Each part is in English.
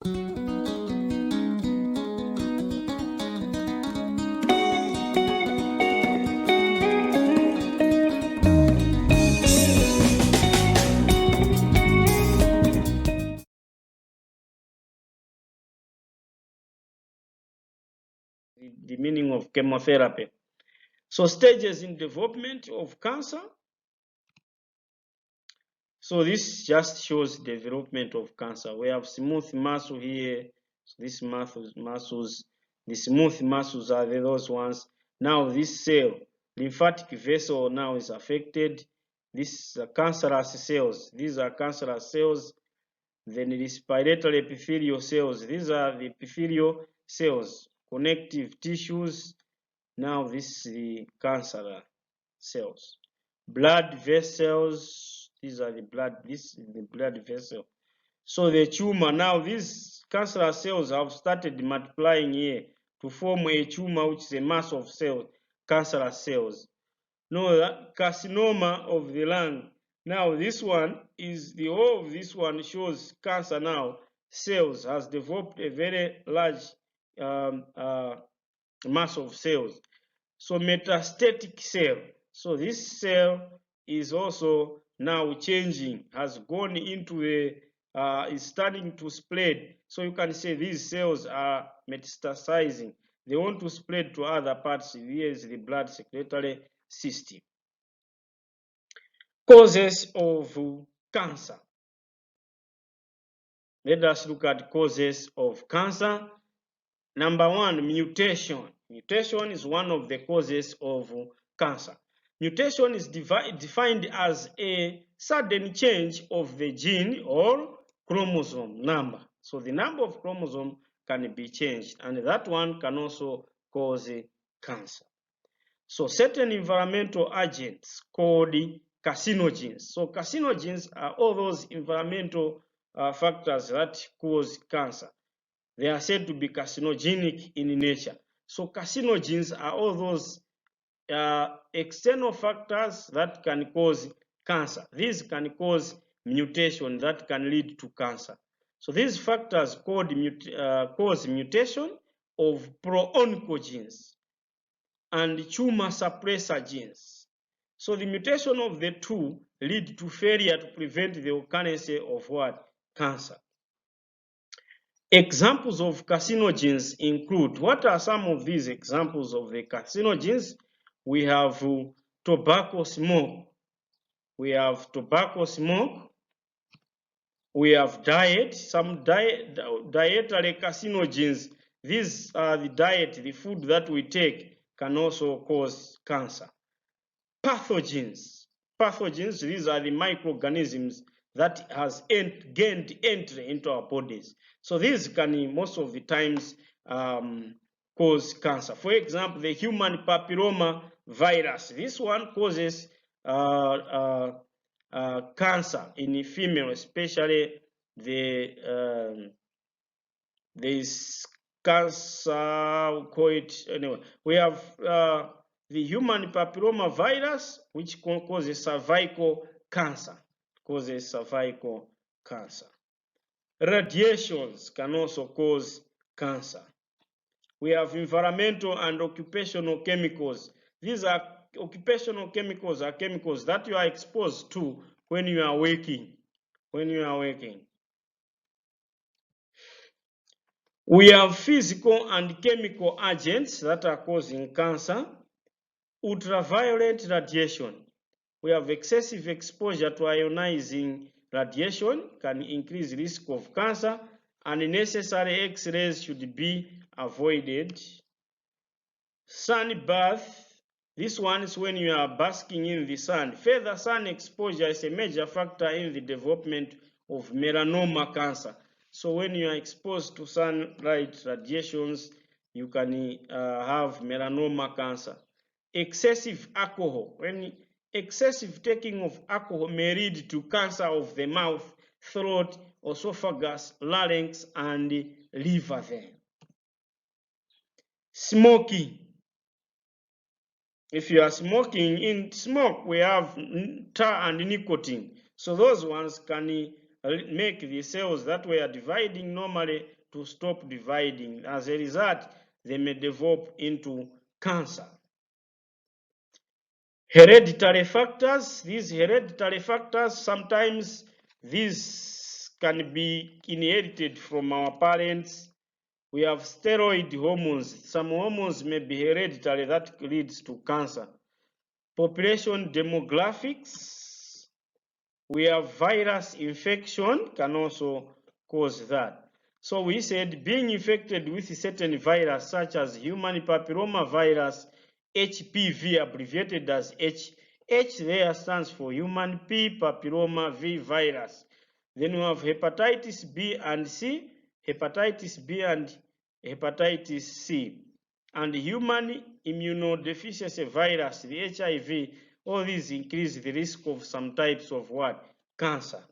The meaning of chemotherapy. So stages in development of cancer. So this just shows development of cancer. We have smooth muscle here. So these muscles, the smooth muscles are those ones. Now this cell, lymphatic vessel now is affected. These are cancerous cells. These are cancerous cells. Then respiratory epithelial cells. These are the epithelial cells, connective tissues. Now this is the cancer cells. Blood vessels, these are the blood, this is the blood vessel. So the tumor, now these cancerous cells have started multiplying here to form a tumor, which is a mass of cells, cancerous cells. Now that carcinoma of the lung. Now this one is the whole of this one shows cancer now. Cells has developed a very large mass of cells. So metastatic cell. So this cell is also now changing, has gone into is starting to spread. So you can say these cells are metastasizing. They want to spread to other parts. Here is the blood circulatory system. Causes of cancer. Let us look at causes of cancer. Number one, mutation. Mutation is one of the causes of cancer. Mutation is defined as a sudden change of the gene or chromosome number. So the number of chromosomes can be changed, and that one can also cause cancer. So certain environmental agents called carcinogens. So carcinogens are all those environmental factors that cause cancer. They are said to be carcinogenic in nature. So carcinogens are all those external factors that can cause cancer. These can cause mutation that can lead to cancer. So these factors cause mutation of pro-oncogenes and tumor suppressor genes. So the mutation of the two lead to failure to prevent the occurrence of what? Cancer. Examples of carcinogens include, what are some of these examples of the carcinogens? We have tobacco smoke. We have tobacco smoke. We have diet, some dietary carcinogens. These are the diet, the food that we take can also cause cancer. Pathogens. Pathogens, these are the microorganisms that has gained entry into our bodies. So these can most of the times cause cancer. For example, the human papilloma virus. This one causes cancer in female, especially this cancer, we call it anyway. We have the human papilloma virus, which causes cervical cancer. Radiations can also cause cancer. We have environmental and occupational chemicals. These are occupational chemicals, are chemicals that you are exposed to when you are working. We have physical and chemical agents that are causing cancer. Ultraviolet radiation. We have excessive exposure to ionizing radiation can increase risk of cancer, and unnecessary X-rays should be avoided. Sunbath. This one is when you are basking in the sun. Further sun exposure is a major factor in the development of melanoma cancer. So when you are exposed to sunlight radiations, you can have melanoma cancer. Excessive alcohol. When excessive taking of alcohol may lead to cancer of the mouth, throat, esophagus, larynx, and liver vein. Smoking. If you are smoking, in smoke we have tar and nicotine. So those ones can make the cells that were dividing normally to stop dividing. As a result, they may develop into cancer. Hereditary factors. These hereditary factors, sometimes these can be inherited from our parents. We have steroid hormones. Some hormones may be hereditary that leads to cancer. Population demographics. We have virus infection can also cause that. So we said being infected with a certain virus such as human papilloma virus, HPV, abbreviated as H. H there stands for human P papilloma V virus. Then we have hepatitis B and C, hepatitis B and hepatitis C, and human immunodeficiency virus, the HIV. All these increase the risk of some types of what? Cancer.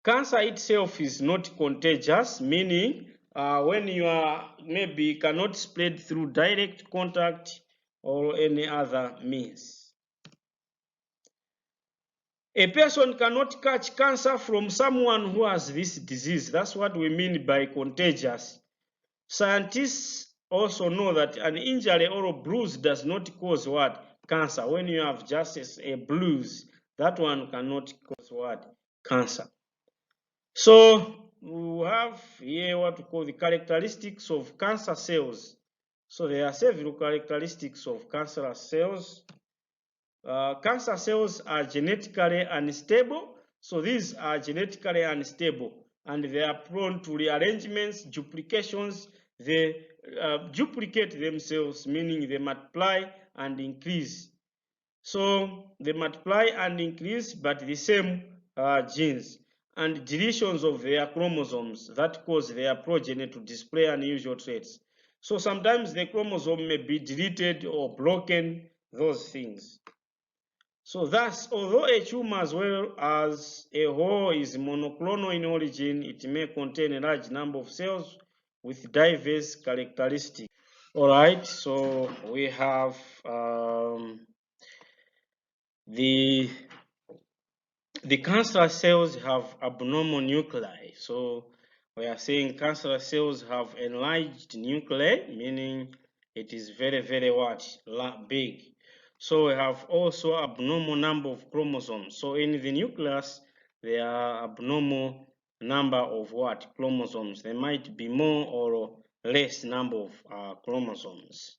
Cancer itself is not contagious, meaning when you are maybe cannot spread through direct contact or any other means. A person cannot catch cancer from someone who has this disease. That's what we mean by contagious. Scientists also know that an injury or a bruise does not cause what? Cancer. When you have just a bruise, that one cannot cause what? Cancer. So we have here what we call the characteristics of cancer cells. So there are several characteristics of cancerous cells. Cancer cells are genetically unstable. So these are genetically unstable and they are prone to rearrangements, duplications. They duplicate themselves, meaning they multiply and increase. So they multiply and increase, but the same genes, and deletions of their chromosomes that cause their progeny to display unusual traits. So sometimes the chromosome may be deleted or broken, those things. So thus, although a tumor as well as a whole is monoclonal in origin, it may contain a large number of cells with diverse characteristics. All right, so we have the cancerous cells have abnormal nuclei. So we are saying cancerous cells have enlarged nuclei, meaning it is very, very what? Big. So we have also abnormal number of chromosomes. So in the nucleus, there are abnormal number of what? Chromosomes. There might be more or less number of chromosomes.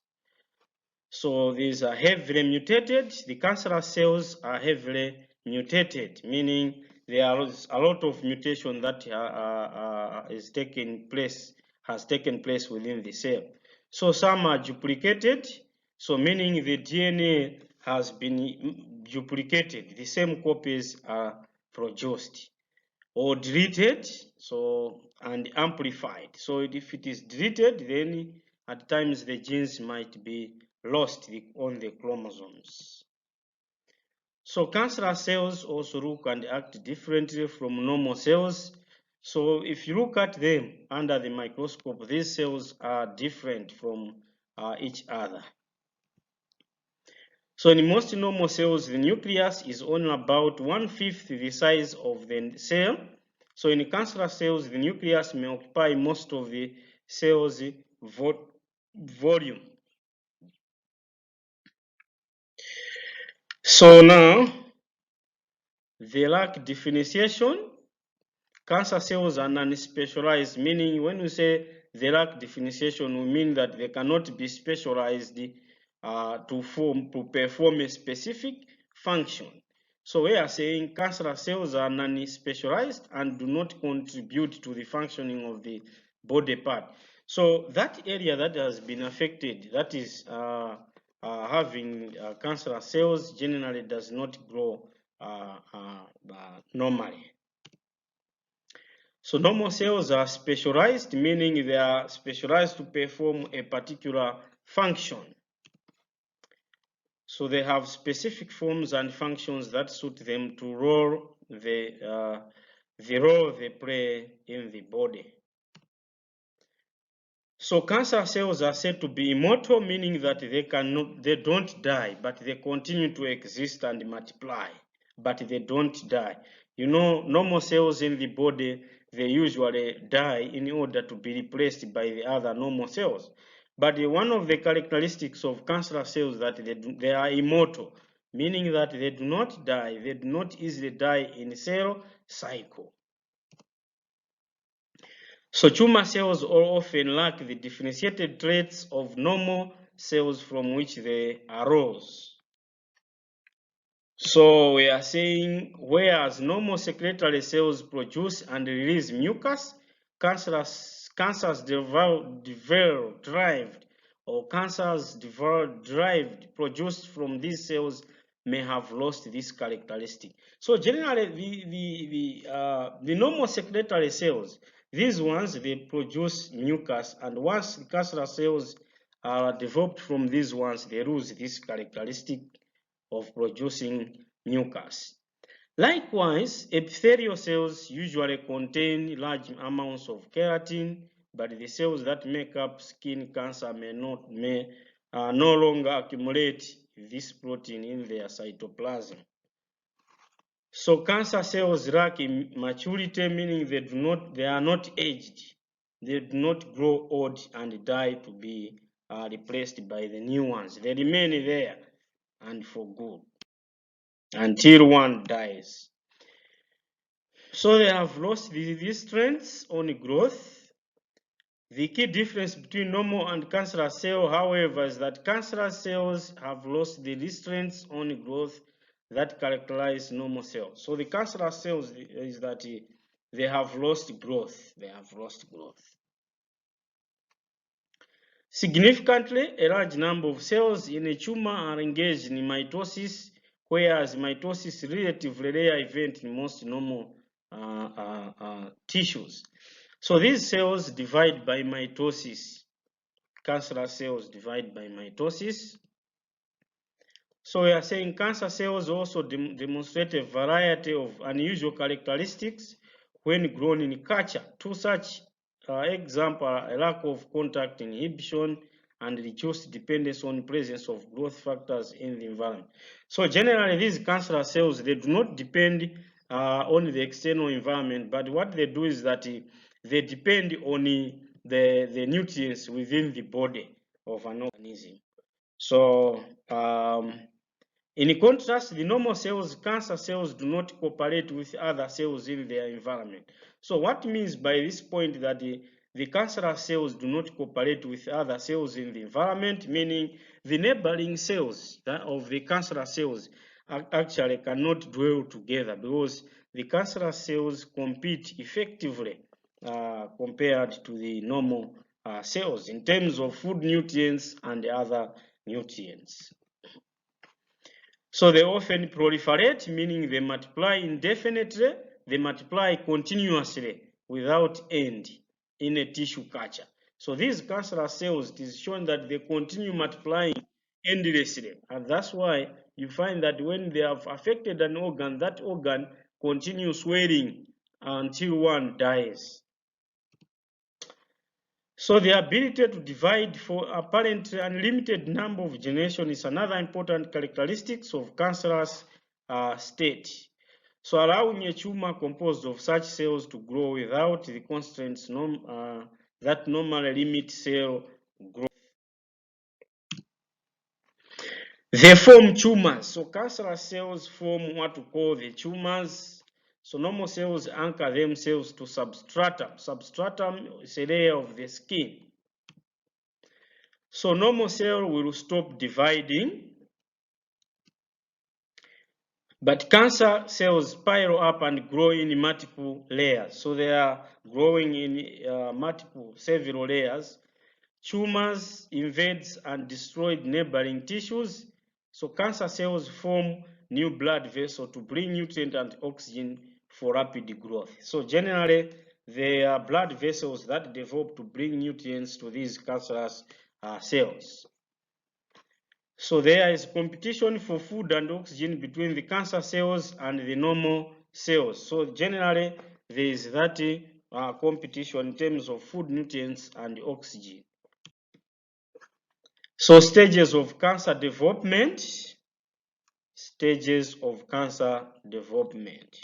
So these are heavily mutated. The cancerous cells are heavily mutated, meaning there is a lot of mutation that has taken place within the cell. So some are duplicated, so meaning the DNA has been duplicated. The same copies are produced, or deleted, so and amplified. So if it is deleted, then at times the genes might be lost on the chromosomes. So cancerous cells also look and act differently from normal cells. So if you look at them under the microscope, these cells are different from each other. So in most normal cells, the nucleus is only about 1/5 the size of the cell. So in cancerous cells, the nucleus may occupy most of the cell's volume. So now, they lack differentiation. Cancer cells are non-specialized, meaning when we say they lack differentiation, we mean that they cannot be specialized to perform a specific function. So we are saying cancerous cells are non-specialized and do not contribute to the functioning of the body part. So that area that has been affected, that is having cancerous cells, generally does not grow normally. So normal cells are specialized, meaning they are specialized to perform a particular function. So they have specific forms and functions that suit them to role the role they play in the body. So cancer cells are said to be immortal, meaning that they don't die, but they continue to exist and multiply, but they don't die. You know, normal cells in the body, they usually die in order to be replaced by the other normal cells. But one of the characteristics of cancerous cells that they are immortal, meaning that they do not die, they do not easily die in cell cycle. So tumor cells often lack the differentiated traits of normal cells from which they arose. So we are saying, whereas normal secretory cells produce and release mucus, cancers derived produced from these cells may have lost this characteristic. So generally, the normal secretory cells, these ones, they produce mucus, and once the cancerous cells are developed from these ones, they lose this characteristic of producing mucus. Likewise, epithelial cells usually contain large amounts of keratin, but the cells that make up skin cancer may no longer accumulate this protein in their cytoplasm. So cancer cells lack maturity, meaning they are not aged. They do not grow old and die to be replaced by the new ones. They remain there and for good until one dies. So they have lost these strengths on growth. The key difference between normal and cancerous cell, however, is that cancerous cells have lost the restraints on growth that characterize normal cells. So the cancerous cells is that they have lost growth. They have lost growth. Significantly, a large number of cells in a tumor are engaged in mitosis, whereas mitosis is a relatively rare event in most normal tissues. So these cells divide by mitosis. Cancerous cells divide by mitosis. So we are saying cancer cells also demonstrate a variety of unusual characteristics when grown in culture. Two such examples are a lack of contact inhibition and reduced dependence on presence of growth factors in the environment. So generally, these cancerous cells, they do not depend on the external environment, but what they do is that they depend on the nutrients within the body of an organism. So in contrast, the normal cells, cancer cells, do not cooperate with other cells in their environment. So what means by this point that the cancerous cells do not cooperate with other cells in the environment, meaning the neighboring cells of the cancerous cells actually cannot dwell together because the cancerous cells compete effectively compared to the normal cells in terms of food nutrients and other nutrients. So they often proliferate, meaning they multiply indefinitely, they multiply continuously without end in a tissue culture. So these cancerous cells, it is shown that they continue multiplying endlessly. And that's why you find that when they have affected an organ, that organ continues swelling until one dies. So the ability to divide for apparently unlimited number of generations is another important characteristic of cancerous state. So allowing a tumor composed of such cells to grow without the constraints that normally limit cell growth. They form tumors. So cancerous cells form what we call the tumors. So normal cells anchor themselves to substratum. Substratum is a layer of the skin. So normal cell will stop dividing, but cancer cells spiral up and grow in multiple layers. So they are growing in several layers. Tumors invade and destroy neighboring tissues. So cancer cells form new blood vessels to bring nutrient and oxygen for rapid growth. So generally, they are blood vessels that develop to bring nutrients to these cancerous cells. So there is competition for food and oxygen between the cancer cells and the normal cells. So generally, there is that competition in terms of food, nutrients, and oxygen. So stages of cancer development. Stages of cancer development.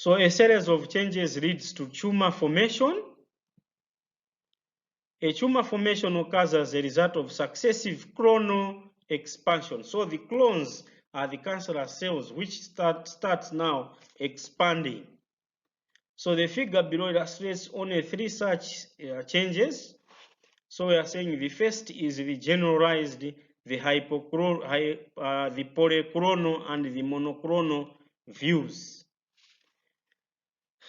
So a series of changes leads to tumor formation. A tumor formation occurs as a result of successive clonal expansion. So the clones are the cancerous cells which starts now expanding. So the figure below illustrates only 3 such changes. So we are saying the first is the generalized, the polyclonal and the monoclonal views.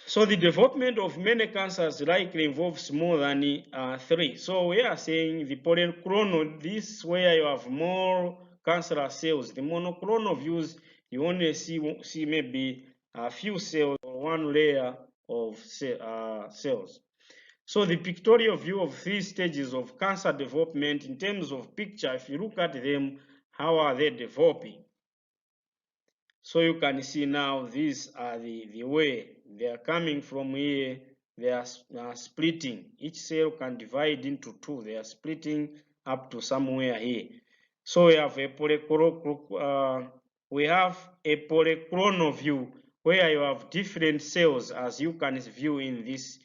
So the development of many cancers likely involves more than 3. So we are saying the polyclonal, this is where you have more cancerous cells. The monoclonal views, you only see maybe a few cells or one layer of cells. So the pictorial view of 3 stages of cancer development in terms of picture, if you look at them, how are they developing? So you can see now these are the way they are coming from here. They are splitting. Each cell can divide into 2. They are splitting up to somewhere here. So we have a polyclonal view where you have different cells as you can view in this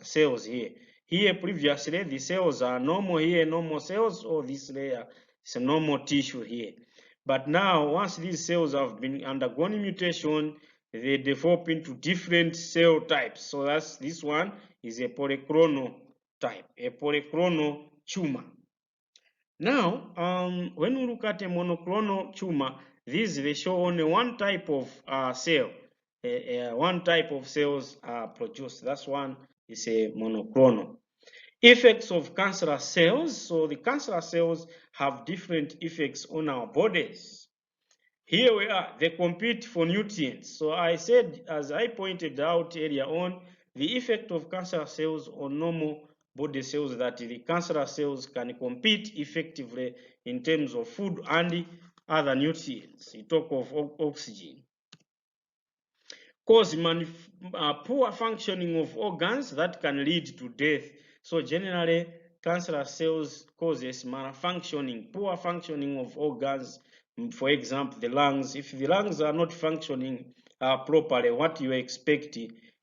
cells here. Here previously the cells are normal here, normal cells, or this layer is a normal tissue here. But now, once these cells have been undergone mutation, they develop into different cell types. So that's this one is a polyclonal type, a polyclonal tumor. Now, when we look at a monoclonal tumor, they show only one type of cell. One type of cells are produced. That's one is a monoclonal. Effects of cancerous cells. So the cancerous cells have different effects on our bodies. Here we are, they compete for nutrients. So I said, as I pointed out earlier on, the effect of cancerous cells on normal body cells that the cancerous cells can compete effectively in terms of food and other nutrients. We talk of oxygen. Cause poor functioning of organs that can lead to death. So generally, cancerous cells causes malfunctioning, poor functioning of organs. For example, the lungs. If the lungs are not functioning properly, what you expect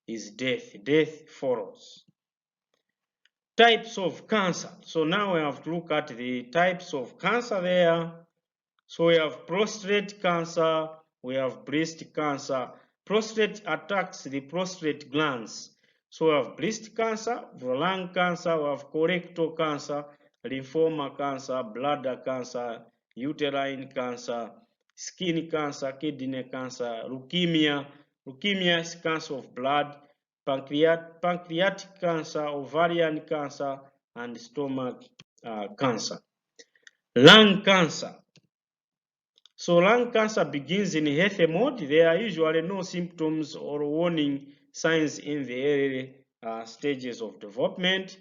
is death. Death follows. Types of cancer. So now we have to look at the types of cancer there. So we have prostate cancer, we have breast cancer. Prostate attacks the prostate glands. So we have breast cancer, lung cancer, we have colorectal cancer, lymphoma cancer, bladder cancer, uterine cancer, skin cancer, kidney cancer, leukemia. Leukemia is cancer of blood, pancreatic cancer, ovarian cancer, and stomach cancer. Lung cancer. So lung cancer begins in healthy mode. There are usually no symptoms or warning signs in the early stages of development.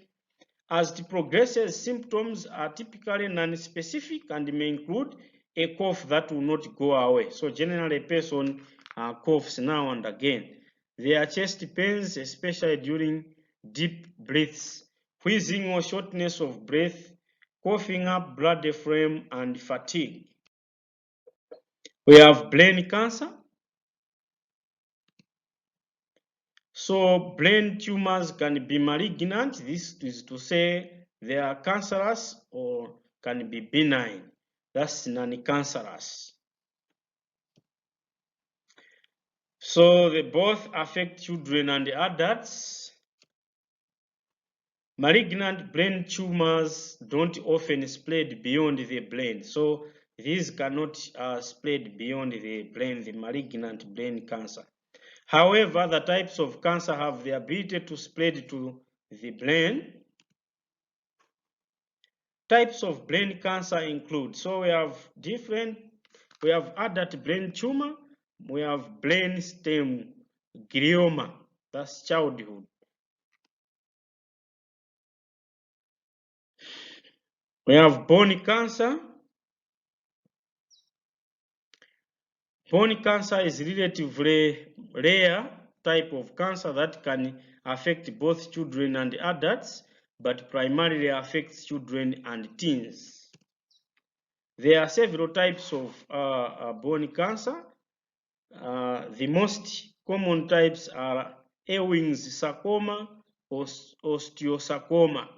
As it progresses, symptoms are typically non-specific and may include a cough that will not go away. So generally, a person coughs now and again. There are chest pains, especially during deep breaths, wheezing or shortness of breath, coughing up blood phlegm, and fatigue. We have brain cancer. So brain tumors can be malignant. This is to say they are cancerous or can be benign. That's non-cancerous. So they both affect children and adults. Malignant brain tumors don't often spread beyond the brain. So these cannot spread beyond the brain, the malignant brain cancer. However, other types of cancer have the ability to spread to the brain. Types of brain cancer include, so we have adult brain tumor, we have brain stem glioma, that's childhood. We have bone cancer. Bone cancer is relatively rare type of cancer that can affect both children and adults, but primarily affects children and teens. There are several types of bone cancer. The most Common types are Ewing's sarcoma, osteosarcoma.